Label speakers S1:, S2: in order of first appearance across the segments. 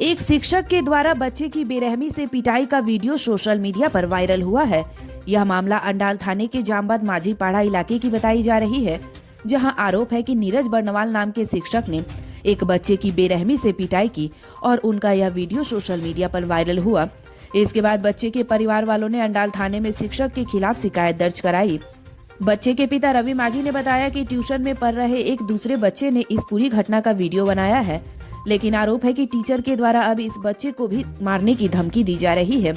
S1: एक शिक्षक के द्वारा बच्चे की बेरहमी से पिटाई का वीडियो सोशल मीडिया पर वायरल हुआ है। यह मामला अंडाल थाने के जामबद माझी पाड़ा इलाके की बताई जा रही है, जहां आरोप है कि नीरज बर्नवाल नाम के शिक्षक ने एक बच्चे की बेरहमी से पिटाई की और उनका यह वीडियो सोशल मीडिया पर वायरल हुआ। इसके बाद बच्चे के परिवार वालों ने अंडाल थाने में शिक्षक के खिलाफ शिकायत दर्ज कराई। बच्चे के पिता रवि माझी ने बताया कि ट्यूशन में पढ़ रहे एक दूसरे बच्चे ने इस पूरी घटना का वीडियो बनाया है, लेकिन आरोप है कि टीचर के द्वारा अब इस बच्चे को भी मारने की धमकी दी जा रही है।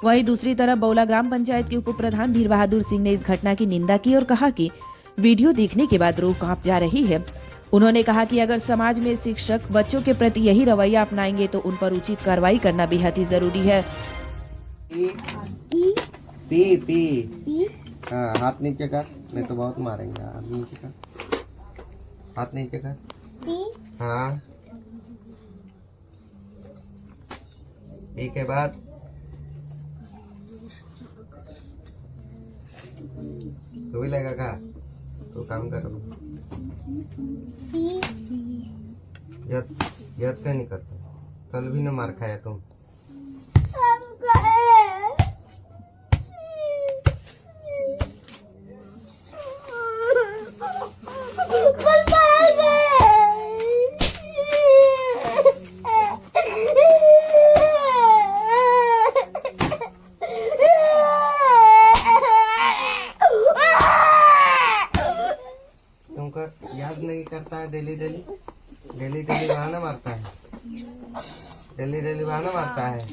S1: वहीं दूसरी तरफ बौला ग्राम पंचायत के उप प्रधान वीर बहादुर सिंह ने इस घटना की निंदा की और कहा कि वीडियो देखने के बाद रूह कांप जा रही है। उन्होंने कहा कि अगर समाज में शिक्षक बच्चों के प्रति यही रवैया अपनाएंगे तो उन पर उचित कार्रवाई करना बेहद ही जरूरी है।
S2: पी पी हाँ, हाथ नीचे कर, नहीं तो बहुत मारेंगे। हाथ नीचे कर, हाथ नीचे कर। हाँ, पी के बाद तो भी लगेगा का तो काम करो। याद क्यों नहीं करता? कल भी न मार खाया तुम। तुमको याद नहीं करता है? डेली डेली डेली डेली बहाना मारता है, डेली डेली बहाना मारता है।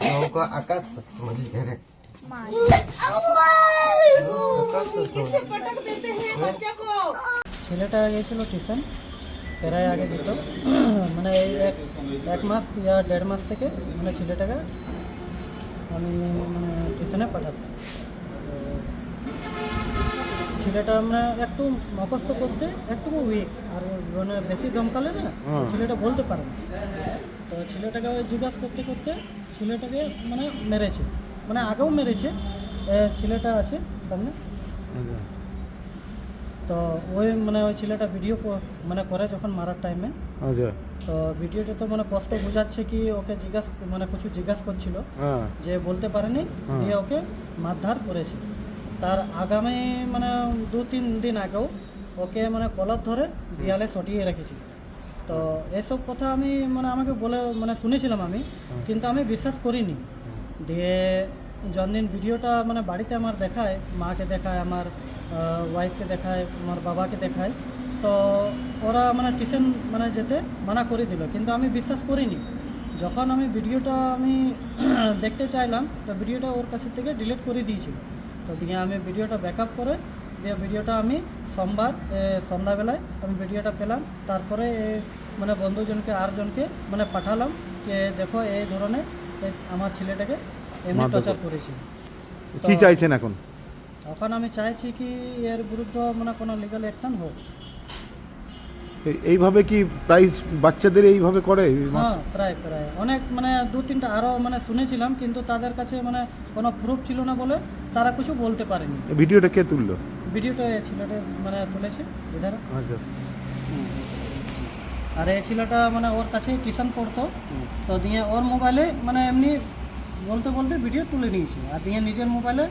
S2: तुमको आकाश मजे करे
S3: ছেলেটা গিয়েছিল টিউশন প্রায় আগে দিত মানে এক মাস या দেড় মাস থেকে মানে ছেলেটাকে আমি মানে টিউশনে পাঠাতাম। তো ছেলেটা মানে একটু মুখস্থ করতে একটু উইক, আর মানে বেশি দমকালে না ছেলেটা বলতে পারে না। তো ছেলেটাকে জিজ্ঞাসা করতে করতে ছেলেটাকে মানে মেরেছে, মানে আগেও মেরেছে। ছেলেটা আছে সামনে, তো ওই মানে ওই ছেলেটা ভিডিও মানে করে যখন মারার টাইমে।
S4: আচ্ছা,
S3: তো ভিডিওটা তো মানে স্পষ্ট বোঝাচ্ছে কি ওকে মানে কিছু জিজ্ঞাসা করছিল যে বলতে পারেনি, দিয়ে ওকে মারধর করেছে। তার আগামী মানে 2-3 দিন আগেও ওকে মানে কলার ধরে দেয়ালে সটিয়ে রেখেছিল। তো এসব কথা আমি মানে আমাকে বলে মানে শুনেছিলাম আমি, কিন্তু আমি বিশ্বাস করিনি। দিয়ে যতদিন ভিডিওটা মানে বাড়িতে আমার দেখায়, মাকে দেখায়, আমার ওয়াইফকে দেখায়, আমার বাবাকে দেখায়, তো ওরা মানে টিউশন মানে যেতে মানা করে দিল, কিন্তু আমি বিশ্বাস করিনি। যখন আমি ভিডিওটা আমি দেখতে চাইলাম তো ভিডিওটা ওর কাছে থেকে ডিলিট করে দিয়েছিল। তো দিয়ে আমি ভিডিওটা ব্যাকআপ করে দিয়ে ভিডিওটা আমি সোমবার সন্ধ্যাবেলায় আমি ভিডিওটা পেলাম। তারপরে মানে বন্ধুজনকে আরজনকে মানে পাঠালাম যে দেখো এই ধরনের আমার ছেলেটাকে এমনি টর্চার করেছি।
S4: কি চাইছেন এখন?
S3: এখন আমি চাইছি কি এর বিরুদ্ধে মানে কোনো লিগ্যাল অ্যাকশন হোক।
S4: এইভাবে কি প্রায় বাচ্চাদের এইভাবে করে?
S3: হ্যাঁ, প্রায় অনেক মানে 2-3টা আরও মানে শুনেছিলাম, কিন্তু তাদের কাছে মানে কোনো প্রুফ ছিল না বলে তারা কিছু বলতে পারেনি।
S4: ভিডিওটা কে তুললো?
S3: ভিডিওটা এই ছেলেটা মানে তুলেছে এধারে।
S4: আচ্ছা,
S3: আর এই ছেলেটা মানে ওর কাছে টিউশন পড়তো, তো দিয়ে ওর মোবাইলে মানে এমনি বলতে বলতে ভিডিও তুলে নিয়েছি, আর দিয়ে নিজের মোবাইলে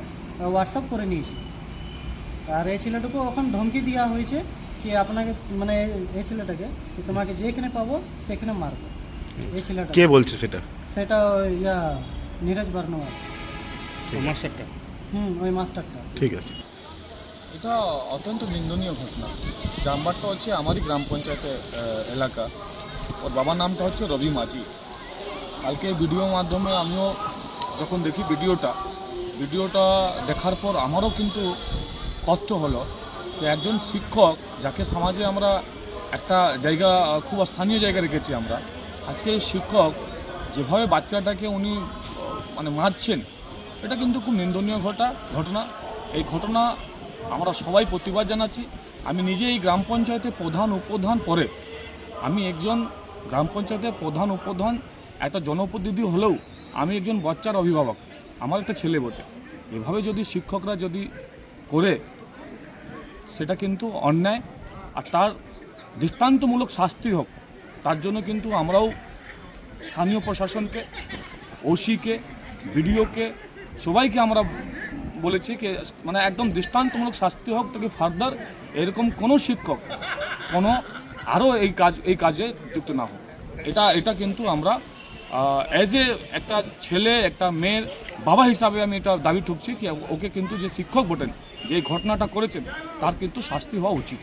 S3: হোয়াটসঅ্যাপ করে নিয়েছি। আর এই ছেলেটাকে ওখানে ধমকি দেওয়া হয়েছে কি আপনাকে মানে এই ছেলেটাকে তোমাকে যেখানে পাবো সেখানে মারবো। এই ছেলেটা
S4: কে বলছে সেটা?
S3: সেটা ইয়া নীরজ বর্নওয়াল, মাস্টারটা। ওই মাস্টারটা।
S4: ঠিক আছে।
S5: এটা অত্যন্ত নিন্দনীয় ঘটনা। জামবাটটা হচ্ছে আমারই গ্রাম পঞ্চায়েতের এলাকা। ওর বাবার নামটা হচ্ছে রবি মাঝি। কালকে ভিডিওর মাধ্যমে আমিও যখন দেখি ভিডিওটা দেখার পর আমারও কিন্তু কষ্ট হলো যে একজন শিক্ষক, যাকে সমাজে আমরা একটা জায়গা খুব স্থানীয় জায়গা রেখেছি আমরা, আজকে শিক্ষক যেভাবে বাচ্চাটাকে উনি মানে মারছেন, এটা কিন্তু খুব নিন্দনীয় ঘটনা। এই ঘটনা আমরা সবাই প্রতিবাদ জানাচ্ছি। আমি নিজে এই গ্রাম পঞ্চায়েতে প্রধান উপপ্রধান পরে, আমি একজন গ্রাম পঞ্চায়েতের প্রধান উপপ্রধান, একটা জনপ্রতিনিধি হলেও আমি একজন বাচ্চার অভিভাবক, আমার একটা ছেলে বটে। এভাবে যদি শিক্ষকরা যদি করে, সেটা কিন্তু অন্যায়, আর তার দৃষ্টান্তমূলক শাস্তি হোক, তার জন্য কিন্তু আমরাও স্থানীয় প্রশাসনকে, ওসিকে, বিডিওকে, সবাইকে আমরা বলেছি কি মানে একদম দৃষ্টান্তমূলক শাস্তি হোক, তাকে ফার্দার এরকম কোনো শিক্ষক কোনো আরও এই কাজে যুক্ত না হোক। এটা কিন্তু আমরা অ্যাজ এ একটা ছেলে, একটা মেয়ের বাবা হিসাবে আমি এটা দাবি ঠুকছি কি ওকে কিন্তু যে শিক্ষক বটেন, যে ঘটনাটা করেছেন, তার কিন্তু শাস্তি হওয়া উচিত।